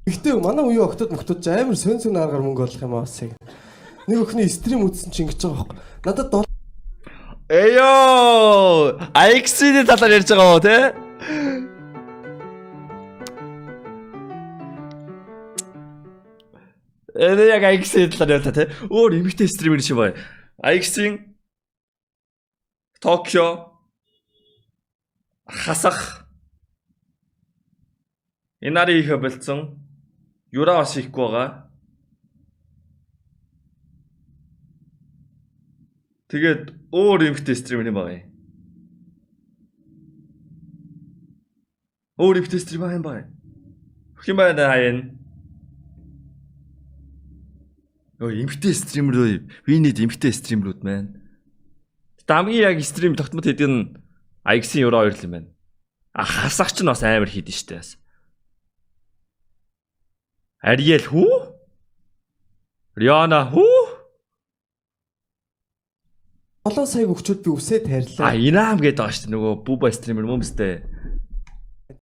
Гэхдээ манай үеийн октод амар сонь аргаар мөнгө олох юм аа сая. Нэг өхний стрим үзсэн чинь ингэж байгаа байхгүй. Надад Эё! IX-ийн талаар ярьж байгаа мó те? Энэ яг IX-ийн талаар ярьж та те? Өөр эмэгтэй стример шиг бай. IX-ийн Токио хасах Инари их болцсон Юра бас ихгүй байгаа. Тэгээд өөр эмэгтэй стример юм байгаа юм. Өөр эмэгтэй стример юм байгаа. Хөх юм байна хаяа. Өө эмэгтэй стример we need эмэгтэй стримерүүд маань. Хамгийн яг стрим тогтмол хийдэг нь IX-ийн Юра 2 л юм байна. Хасах ч нь бас амар хийдэж штэ бас. Ариэл хүү? Риана хүү? 7 сая өгчүүд би үсээ тарилаа. Инам гэдэг байгаа шүү дээ нөгөө Буба стример мөмстэй.